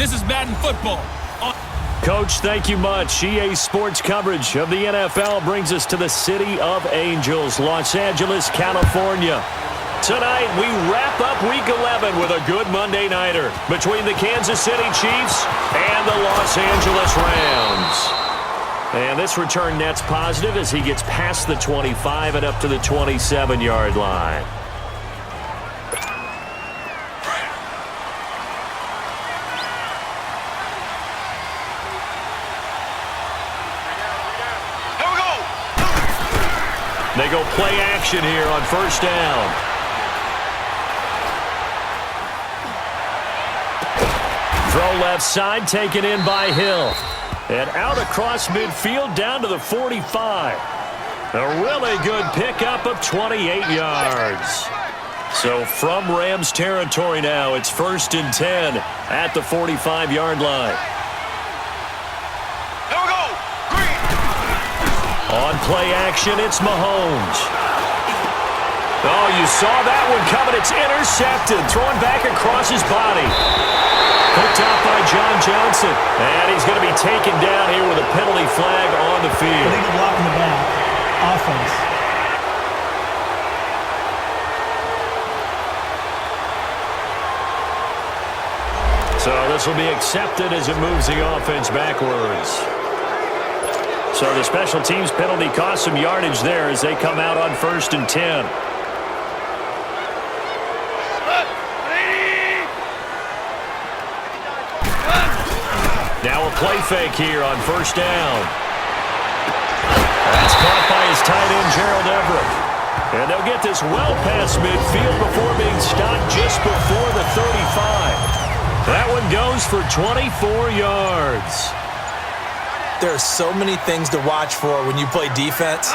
This is Madden football. Coach, thank you much. EA Sports coverage of the NFL brings us to the City of Angels, Los Angeles, California. Tonight, we wrap up Week 11 with a good Monday nighter between the Kansas City Chiefs and the Los Angeles Rams. And this return net's positive as he gets past the 25 and up to the 27-yard line. They go play action here on first down. Throw left side, taken in by Hill. And out across midfield down to the 45. A really good pickup of 28 yards. So from Rams territory now, it's 1st and 10 at the 45-yard line. On play action, it's Mahomes. Oh, you saw that one coming. It's intercepted. Throwing back across his body. Picked out by John Johnson. And he's going to be taken down here with a penalty flag on the field. Illegal block in the back. Offense. So this will be accepted as it moves the offense backwards. So the special teams penalty cost some yardage there as they come out on 1st and 10. Now a play fake here on first down. That's caught by his tight end, Gerald Everett. And they'll get this well past midfield before being stopped just before the 35. That one goes for 24 yards. There are so many things to watch for when you play defense,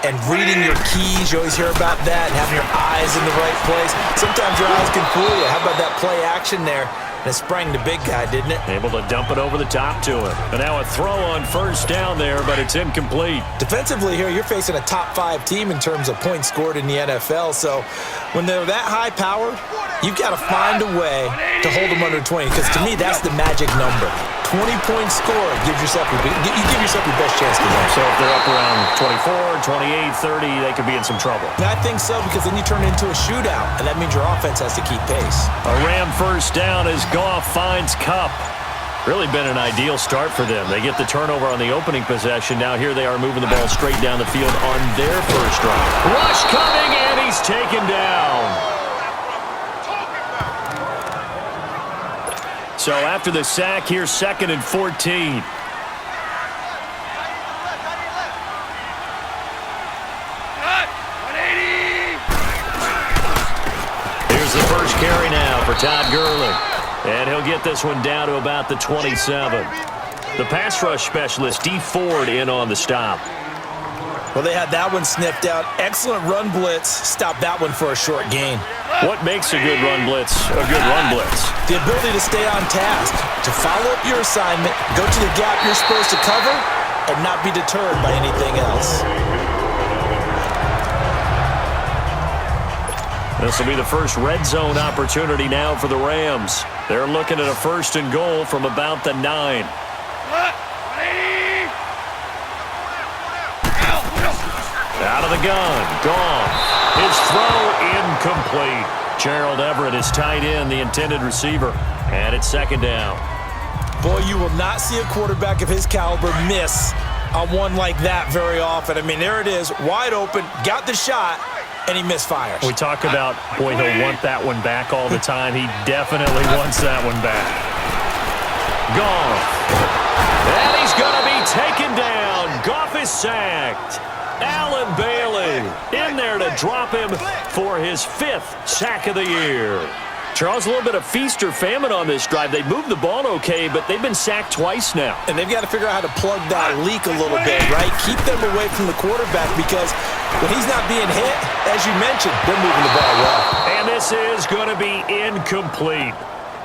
and reading your keys, you always hear about that, and having your eyes in the right place. Sometimes your eyes can fool you. How about that play action there? And it sprang the big guy, didn't it? Able to dump it over the top to him. And now a throw on first down there, but it's incomplete. Defensively here, you're facing a top 5 team in terms of points scored in the NFL. So when they're that high powered, you've got to find a way to hold them under 20. Because to me, that's the magic number. 20-point score gives yourself you give yourself your best chance to win. So if they're up around 24, 28, 30, they could be in some trouble. I think so, because then you turn it into a shootout, and that means your offense has to keep pace. A Ram first down as Goff finds Kupp. Really been an ideal start for them. They get the turnover on the opening possession. Now here they are moving the ball straight down the field on their first drive. Rush coming, and he's taken down. So after the sack, here's 2nd and 14. Here's the first carry now for Todd Gurley. And he'll get this one down to about the 27. The pass rush specialist, D. Ford, in on the stop. Well, they had that one sniffed out. Excellent run blitz. Stopped that one for a short gain. What makes a good run blitz a good run blitz? The ability to stay on task, to follow up your assignment, go to the gap you're supposed to cover, and not be deterred by anything else. This will be the first red zone opportunity now for the Rams. They're looking at a 1st and goal from about the 9. Out of the gun, Goff. His throw incomplete. Gerald Everett is tight end, the intended receiver. And it's 2nd down. Boy, you will not see a quarterback of his caliber miss on one like that very often. I mean, there it is, wide open, got the shot, and he misfires. We talk about, boy, he'll want that one back all the time. He definitely wants that one back. Goff. And he's going to be taken down. Goff is sacked. Allen Bailey in there to drop him for his 5th sack of the year. Charles, a little bit of feast or famine on this drive. They moved the ball okay, but they've been sacked twice now. And they've got to figure out how to plug that leak a little bit, right? Keep them away from the quarterback, because when he's not being hit, as you mentioned, they're moving the ball well. And this is going to be incomplete.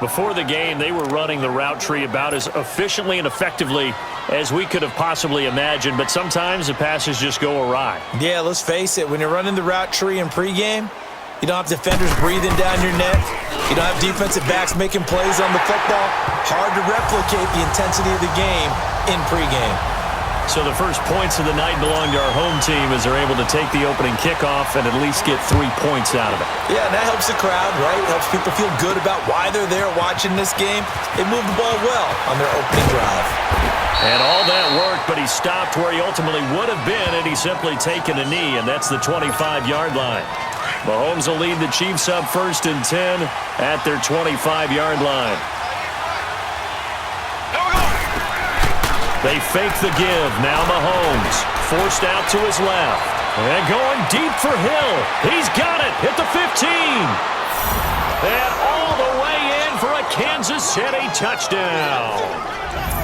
Before the game, they were running the route tree about as efficiently and effectively as we could have possibly imagined, but sometimes the passes just go awry. Yeah, let's face it. When you're running the route tree in pregame, You don't have defenders breathing down your neck. You don't have defensive backs making plays on the football. Hard to replicate the intensity of the game in pregame. So the first points of the night belong to our home team as they're able to take the opening kickoff and at least get 3 points out of it. Yeah, and that helps the crowd, right? Helps people feel good about why they're there watching this game. They moved the ball well on their opening drive. And all that worked, but he stopped where he ultimately would have been had he simply taken a knee, and that's the 25-yard line. Mahomes will lead the Chiefs up 1st and 10 at their 25-yard line. They fake the give. Now Mahomes forced out to his left. And going deep for Hill. He's got it at the 15. And all the way in for a Kansas City touchdown.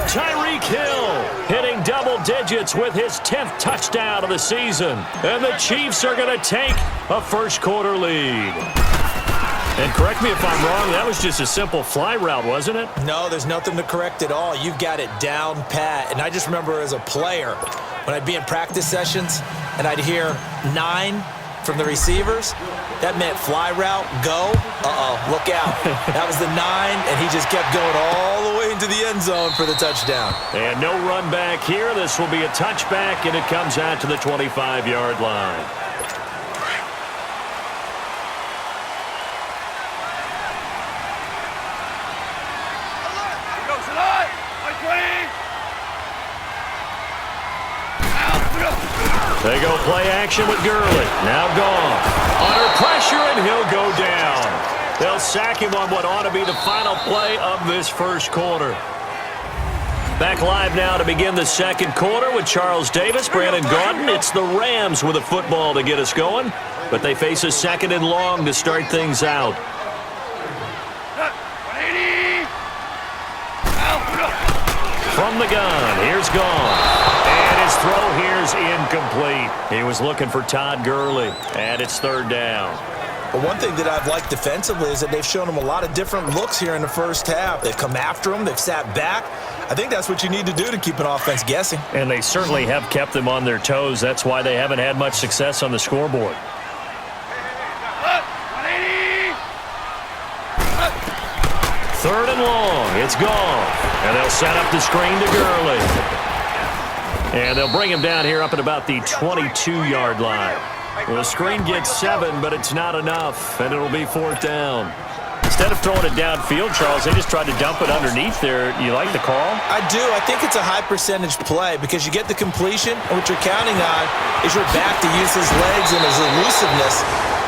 Tyreek Hill hitting double digits with his 10th touchdown of the season. And the Chiefs are going to take a first-quarter lead. And correct me if I'm wrong, that was just a simple fly route, wasn't it? No, there's nothing to correct at all. You've got it down pat. And I just remember as a player, when I'd be in practice sessions and I'd hear 9 from the receivers, that meant fly route, go, look out. That was the 9, and he just kept going all the way into the end zone for the touchdown. And no run back here. This will be a touchback, and it comes out to the 25-yard line. They go play action with Gurley. Now gone. Under pressure, and he'll go down. They'll sack him on what ought to be the final play of this first quarter. Back live now to begin the second quarter with Charles Davis, Brandon Gaudin. It's the Rams with a football to get us going, but they face a 2nd and long to start things out. From the gun, here's Gone. And his throw here's incomplete. He was looking for Todd Gurley, and it's 3rd down. But one thing that I've liked defensively is that they've shown him a lot of different looks here in the first half. They've come after him. They've sat back. I think that's what you need to do to keep an offense guessing. And they certainly have kept them on their toes. That's why they haven't had much success on the scoreboard. 3rd and long. It's gone. And they'll set up the screen to Gurley. And they'll bring him down here up at about the 22-yard line. Well, the screen gets 7, but it's not enough, and it'll be 4th down. Instead of throwing it downfield, Charles, they just tried to dump it underneath there. You like the call? I do. I think it's a high-percentage play because you get the completion, and what you're counting on is your back to use his legs and his elusiveness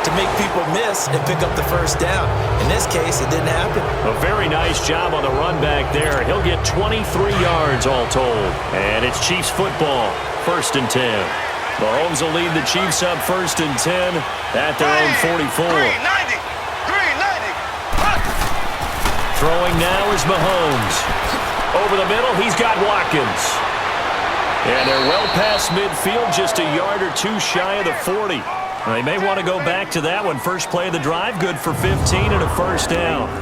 to make people miss and pick up the first down. In this case, it didn't happen. A very nice job on the run back there. He'll get 23 yards all told. And it's Chiefs football, 1st and 10. Mahomes will lead the Chiefs up 1st and 10 at their own 44. 390. Throwing now is Mahomes. Over the middle, he's got Watkins. And they're well past midfield, just a yard or 2 shy of the 40. They may want to go back to that one. First play of the drive, good for 15 and a 1st down.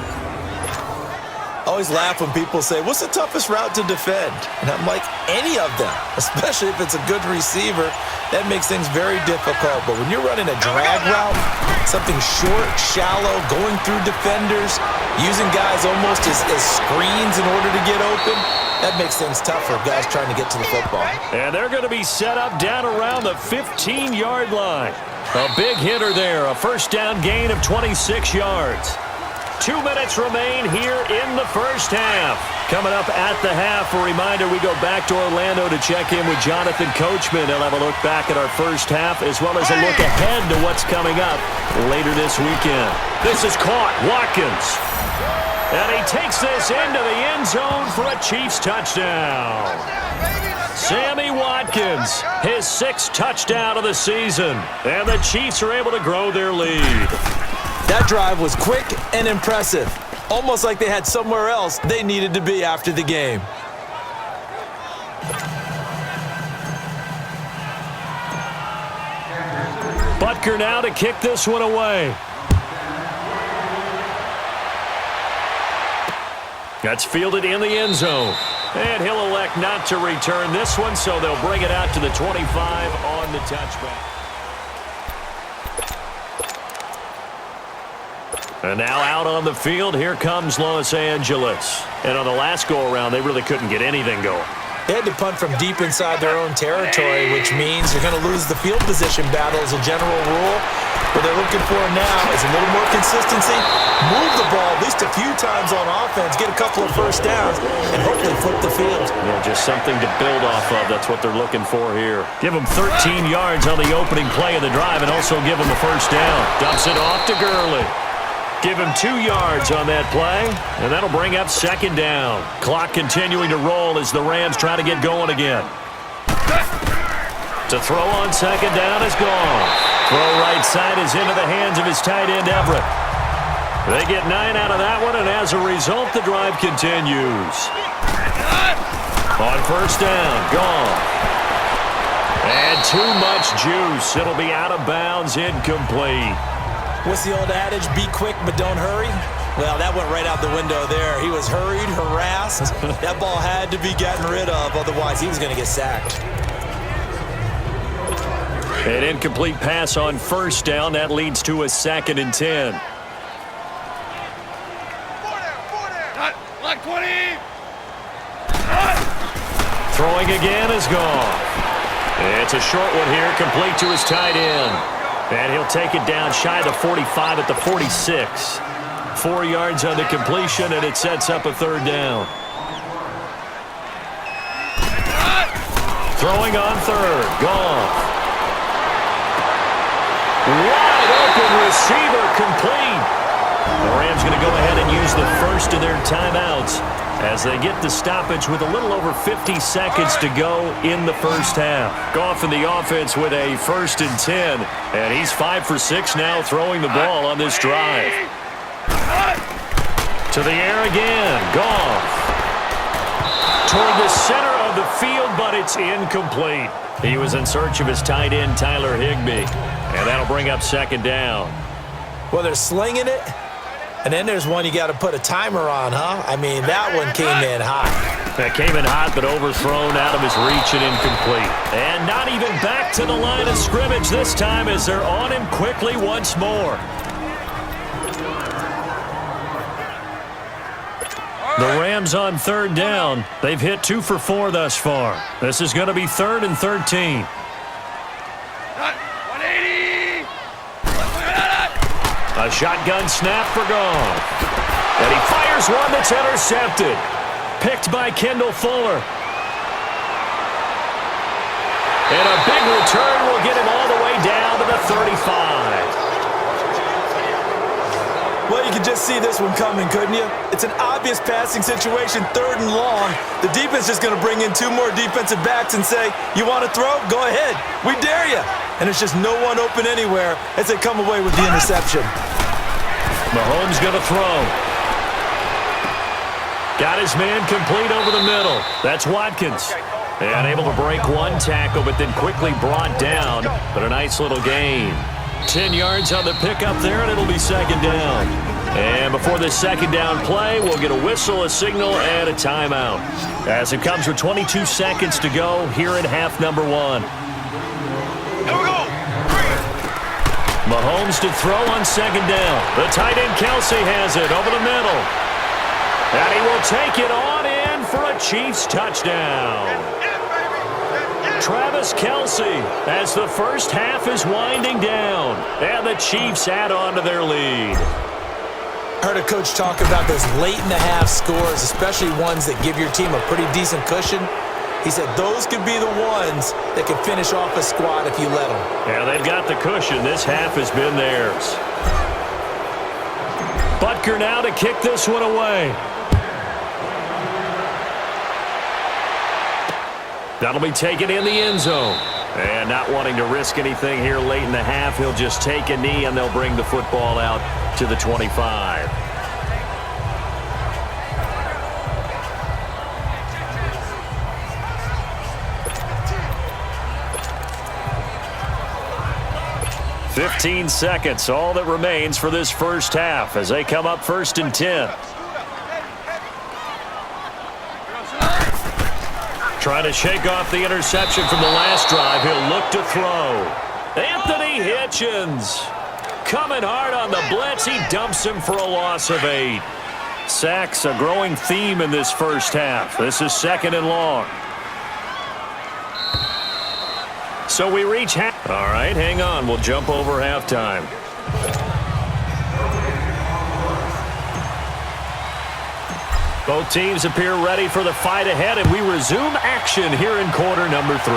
I always laugh when people say, what's the toughest route to defend? And I'm like, any of them, especially if it's a good receiver. That makes things very difficult. But when you're running a drag route, something short, shallow, going through defenders, using guys almost as screens in order to get open, that makes things tough for guys trying to get to the football. And they're going to be set up down around the 15-yard line. A big hitter there, a 1st down gain of 26 yards. 2 minutes remain here in the first half. Coming up at the half, a reminder, we go back to Orlando to check in with Jonathan Coachman. He'll have a look back at our first half as well as a look ahead to what's coming up later this weekend. This is caught. Watkins. And he takes this into the end zone for a Chiefs touchdown. Sammy Watkins, his 6th touchdown of the season. And the Chiefs are able to grow their lead. That drive was quick and impressive. Almost like they had somewhere else they needed to be after the game. Butker now to kick this one away. That's fielded in the end zone. And he'll elect not to return this one, so they'll bring it out to the 25 on the touchback. And now out on the field, here comes Los Angeles. And on the last go-around, they really couldn't get anything going. They had to punt from deep inside their own territory, which means you're going to lose the field position battle as a general rule. What they're looking for now is a little more consistency, move the ball at least a few times on offense, get a couple of first downs, and hopefully flip the field. Yeah, just something to build off of. That's what they're looking for here. Give them 13 yards on the opening play of the drive and also give them a first down. Dumps it off to Gurley. Give him 2 yards on that play, and that'll bring up second down. Clock continuing to roll as the Rams try to get going again. To throw on second down is gone. Throw right side is into the hands of his tight end, Everett. They get 9 out of that one, and as a result, the drive continues. On first down, gone. And too much juice. It'll be out of bounds, incomplete. What's the old adage? Be quick, but don't hurry. Well, that went right out the window there. He was hurried, harassed. That ball had to be gotten rid of, otherwise he was going to get sacked. An incomplete pass on first down. That leads to a 2nd and 10. Throwing again is gone. It's a short one here, complete to his tight end. And he'll take it down shy of the 45 at the 46. 4 yards on the completion, and it sets up a third down. Throwing on third. Gone. Wide open receiver, complete. The Rams going to go ahead and use the first of their timeouts as they get the stoppage with a little over 50 seconds to go in the first half. Goff in the offense with a 1st and 10, and he's 5 for 6 now throwing the ball on this drive. To the air again, Goff. Toward the center of the field, but it's incomplete. He was in search of his tight end, Tyler Higbee, and that'll bring up second down. Well, they're slinging it. And then there's one you got to put a timer on, huh? I mean, that one came in hot. That came in hot, but overthrown out of his reach and incomplete. And not even back to the line of scrimmage this time as they're on him quickly once more. The Rams on third down. They've hit 2 for 4 thus far. This is going to be 3rd and 13. A shotgun snap for Goff. And he fires one that's intercepted. Picked by Kendall Fuller. And a big return will get him all the way down to the 35. Well, you can just see this one coming, couldn't you? It's an obvious passing situation, 3rd and long. The defense is going to bring in 2 more defensive backs and say, you want to throw? Go ahead. We dare you. And it's just no one open anywhere as they come away with the interception. Mahomes going to throw. Got his man complete over the middle. That's Watkins. And able to break one tackle, but then quickly brought down. But a nice little gain. 10 yards on the pickup there, and it'll be second down. And before this second down play, we'll get a whistle, a signal, and a timeout. As it comes with 22 seconds to go here in half number 1. Mahomes to throw on second down. The tight end Kelsey has it over the middle. And he will take it on in for a Chiefs touchdown. Travis Kelsey as the first half is winding down. And the Chiefs add on to their lead. I heard a coach talk about those late-in-the-half scores, especially ones that give your team a pretty decent cushion. He said those could be the ones that can finish off a squad if you let them. Yeah, they've got the cushion. This half has been theirs. Butker now to kick this one away. That'll be taken in the end zone. And not wanting to risk anything here late in the half, he'll just take a knee and they'll bring the football out to the 25. "15 seconds, all that remains for this first half as they come up 1st and 10. Trying to shake off the interception from the last drive. He'll look to throw. Anthony Hitchens coming hard on the blitz. He dumps him for a loss of 8. Sacks, a growing theme in this first half. This is 2nd and long. So we reach half. All right, hang on. We'll jump over halftime. Both teams appear ready for the fight ahead, and we resume action here in quarter number 3.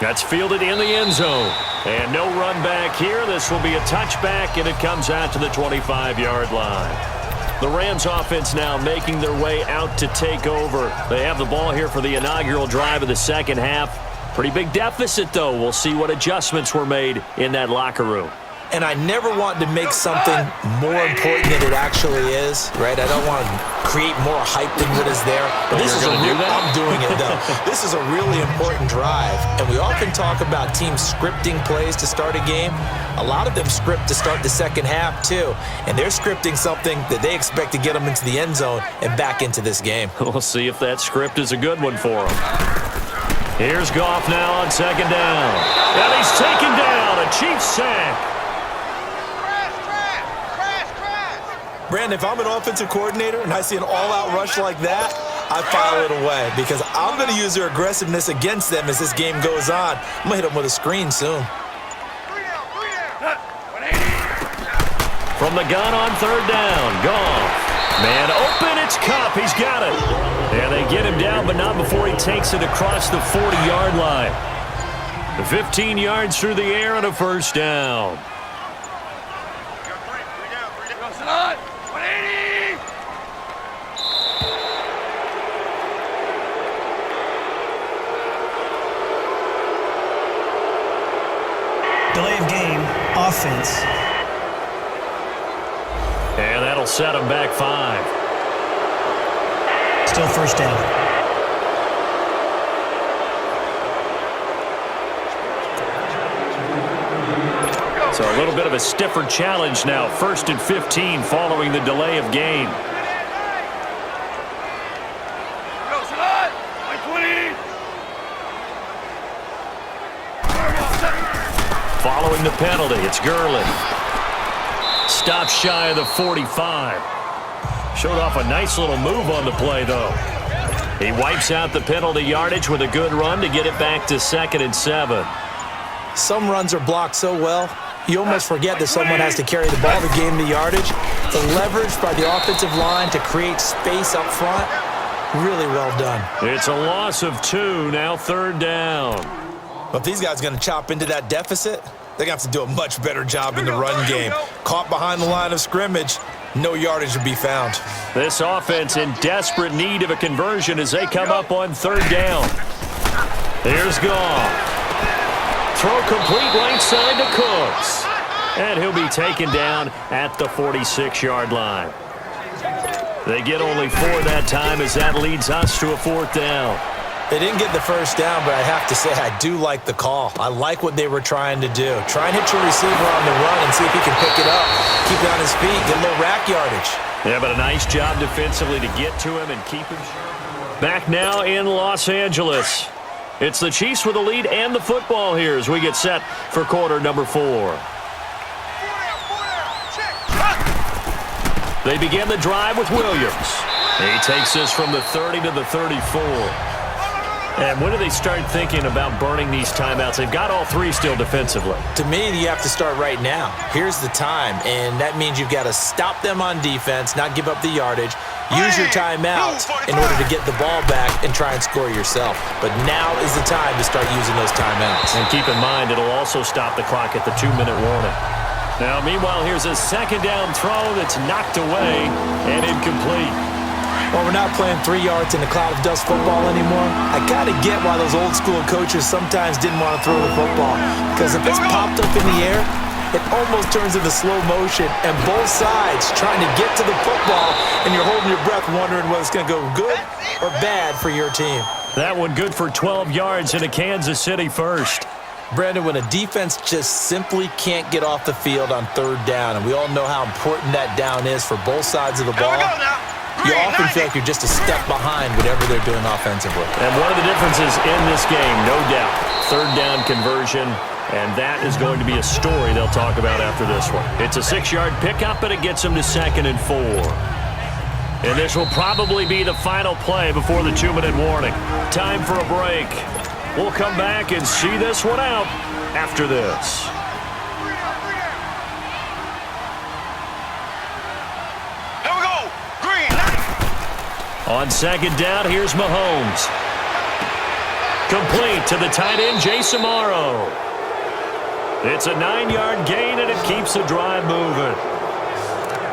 That's fielded in the end zone. And no run back here. This will be a touchback, and it comes out to the 25-yard line. The Rams offense now making their way out to take over. They have the ball here for the inaugural drive of the second half. Pretty big deficit, though. We'll see what adjustments were made in that locker room. And I never want to make something more important than it actually is, right? I don't want to create more hype than what is there. But this is I'm doing it, though. This is a really important drive. And we often talk about teams scripting plays to start a game. A lot of them script to start the second half, too. And they're scripting something that they expect to get them into the end zone and back into this game. We'll see if that script is a good one for them. Here's Goff now on 2nd down. And he's taken down. A Chiefs sack. Brandon, if I'm an offensive coordinator and I see an all-out rush like that, I file it away because I'm going to use their aggressiveness against them as this game goes on. I'm going to hit them with a screen soon. From the gun on 3rd down, Goff. Man open, it's Kupp. He's got it. And they get him down, but not before he takes it across the 40-yard line. 15 yards through the air and a first down. Delay of game, offense. And that'll set him back 5. Still first down. So a little bit of a stiffer challenge now. 1st and 15 following the delay of game. Following the penalty, it's Gurley. Stops shy of the 45. Showed off a nice little move on the play, though. He wipes out the penalty yardage with a good run to get it back to 2nd and 7. Some runs are blocked so well, you almost forget that someone has to carry the ball to gain the yardage. The leverage by the offensive line to create space up front, really well done. It's a loss of 2, now 3rd down. But if these guys are going to chop into that deficit, they're going to have to do a much better job in the run game. Caught behind the line of scrimmage, no yardage to be found. This offense in desperate need of a conversion as they come up on 3rd down. Here's Goff. Throw complete right side to Cooks. And he'll be taken down at the 46-yard line. They get only 4 that time as that leads us to a 4th down. They didn't get the first down, but I have to say I do like the call. I like what they were trying to do. Try and hit your receiver on the run and see if he can pick it up. Keep it on his feet, get a little rack yardage. Yeah, but a nice job defensively to get to him and keep him. Back now in Los Angeles. It's the Chiefs with the lead and the football here as we get set for quarter number 4. They begin the drive with Williams. He takes this from the 30 to the 34. And when do they start thinking about burning these timeouts? They've got all 3 still defensively. To me, you have to start right now. Here's the time, and that means you've got to stop them on defense, not give up the yardage, use your timeouts in order to get the ball back and try and score yourself. But now is the time to start using those timeouts. And keep in mind, it'll also stop the clock at the 2-minute warning. Now, meanwhile, here's a 2nd down throw that's knocked away and incomplete. Well, we're not playing 3 yards in a cloud of dust football anymore. I got to get why those old school coaches sometimes didn't want to throw the football. Because if it's popped up in the air, it almost turns into slow motion. And both sides trying to get to the football, and you're holding your breath wondering whether it's going to go good or bad for your team. That one good for 12 yards in a Kansas City first. Brandon, when a defense just simply can't get off the field on 3rd down, and we all know how important that down is for both sides of the ball, you often feel like you're just a step behind whatever they're doing offensively. And one of the differences in this game, no doubt, third down conversion, and that is going to be a story they'll talk about after this one. It's a 6-yard pickup, and it gets them to 2nd and 4. And this will probably be the final play before the 2-minute warning. Time for a break. We'll come back and see this one out after this. Here we go. Green. On 2nd down, here's Mahomes. Complete to the tight end, Jason Amaro. It's a 9-yard gain, and it keeps the drive moving.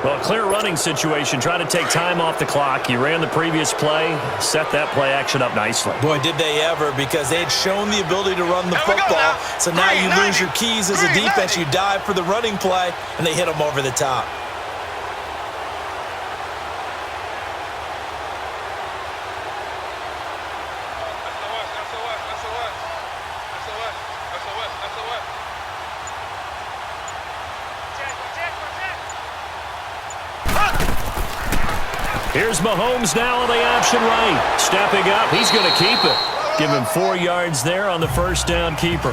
Well, clear running situation, trying to take time off the clock. He ran the previous play, set that play action up nicely. Boy, did they ever, because they had shown the ability to run the football. So now you lose your keys as a defense. You dive for the running play, and they hit them over the top. Here's Mahomes now on the option right. Stepping up, he's going to keep it. Give him 4 yards there on the first down keeper.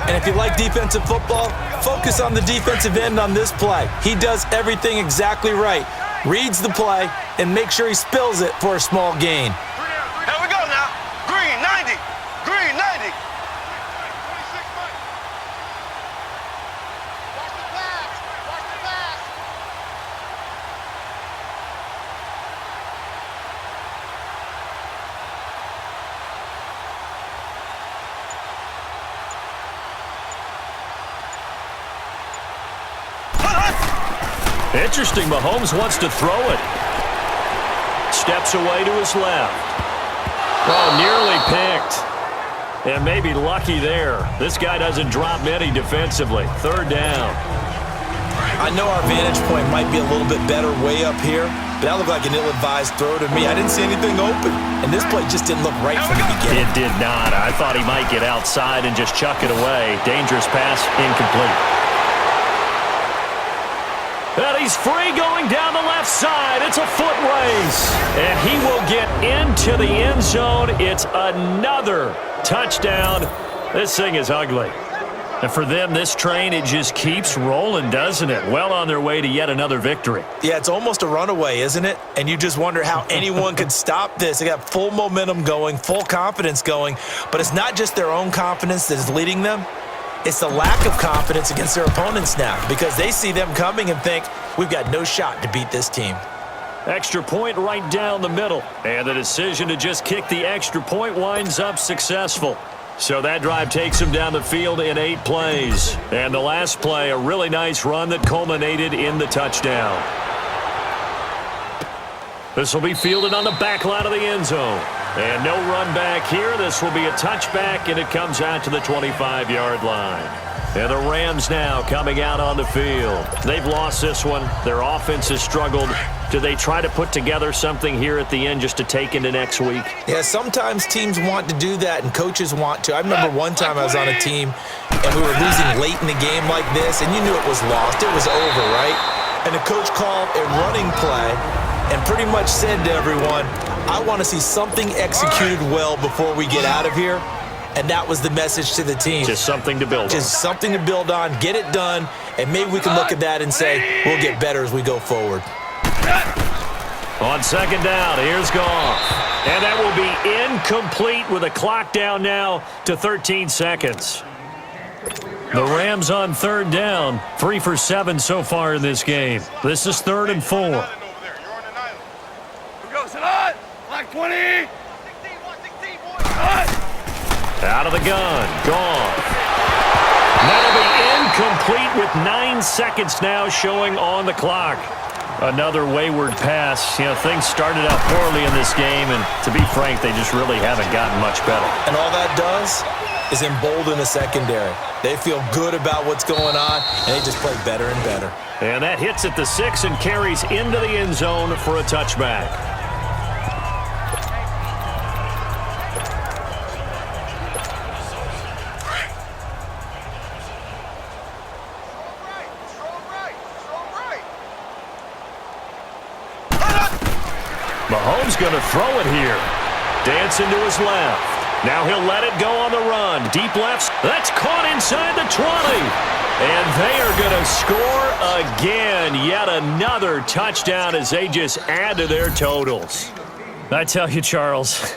And if you like defensive football, focus on the defensive end on this play. He does everything exactly right. Reads the play and makes sure he spills it for a small gain. Here we go now. Green, 90. Green, 90. Interesting, Mahomes wants to throw it. Steps away to his left. Oh, nearly picked. And maybe lucky there. This guy doesn't drop many defensively. 3rd down. I know our vantage point might be a little bit better way up here, but that looked like an ill-advised throw to me. I didn't see anything open, and this play just didn't look right from the beginning. It did not. I thought he might get outside and just chuck it away. Dangerous pass, incomplete. And he's free going down the left side. It's a foot race. And he will get into the end zone. It's another touchdown. This thing is ugly. And for them, this train, it just keeps rolling, doesn't it? Well on their way to yet another victory. Yeah, it's almost a runaway, isn't it? And you just wonder how anyone could stop this. They got full momentum going, full confidence going. But it's not just their own confidence that is leading them. It's the lack of confidence against their opponents now, because they see them coming and think, we've got no shot to beat this team. Extra point right down the middle. And the decision to just kick the extra point winds up successful. So that drive takes them down the field in 8 plays. And the last play, a really nice run that culminated in the touchdown. This will be fielded on the back line of the end zone. And no run back here. This will be a touchback, and it comes out to the 25-yard line. And the Rams now coming out on the field. They've lost this one. Their offense has struggled. Do they try to put together something here at the end just to take into next week? Yeah, sometimes teams want to do that and coaches want to. I remember one time I was on a team and we were losing late in the game like this, and you knew it was lost. It was over, right? And the coach called a running play and pretty much said to everyone, I want to see something executed well before we get out of here. And that was the message to the team. Just something to build on. Just something to build on, get it done, and maybe we can look at that and say, we'll get better as we go forward. On 2nd down, here's Goff. And that will be incomplete with a clock down now to 13 seconds. The Rams on 3rd down, 3 for 7 so far in this game. This is 3rd and 4. Who goes it on? Black 20. Out of the gun, Goff. That'll be incomplete with 9 seconds now showing on the clock. Another wayward pass. You know, things started out poorly in this game, and to be frank, they just really haven't gotten much better. And all that does is embolden the secondary. They feel good about what's going on, and they just play better and better. And that hits at the 6 and carries into the end zone for a touchback. He's going to throw it here. Dancing to his left. Now he'll let it go on the run. Deep left. That's caught inside the 20. And they are going to score again. Yet another touchdown as they just add to their totals. I tell you, Charles,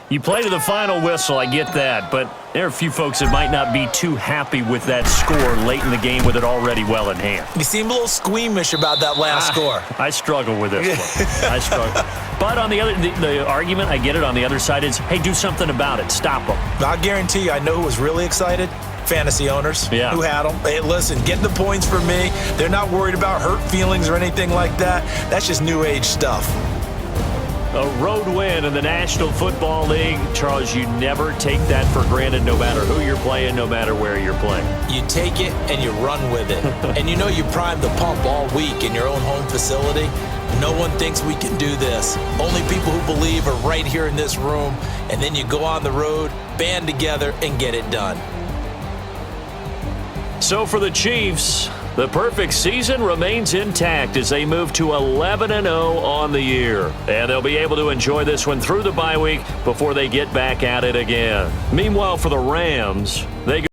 you play to the final whistle, I get that, but there are a few folks that might not be too happy with that score late in the game with it already well in hand. You seem a little squeamish about that last score. I struggle with this one. I struggle. But on the other, the argument, I get it, on the other side is, hey, do something about it. Stop them. I guarantee you, I know who was really excited. Fantasy owners who had them. Hey, listen, get the points for me. They're not worried about hurt feelings or anything like that. That's just new age stuff. A road win in the National Football League. Charles, you never take that for granted no matter who you're playing, no matter where you're playing. You take it and you run with it. And you know you primed the pump all week in your own home facility. No one thinks we can do this. Only people who believe are right here in this room. And then you go on the road, band together, and get it done. So for the Chiefs, the perfect season remains intact as they move to 11-0 on the year. And they'll be able to enjoy this one through the bye week before they get back at it again. Meanwhile, for the Rams, they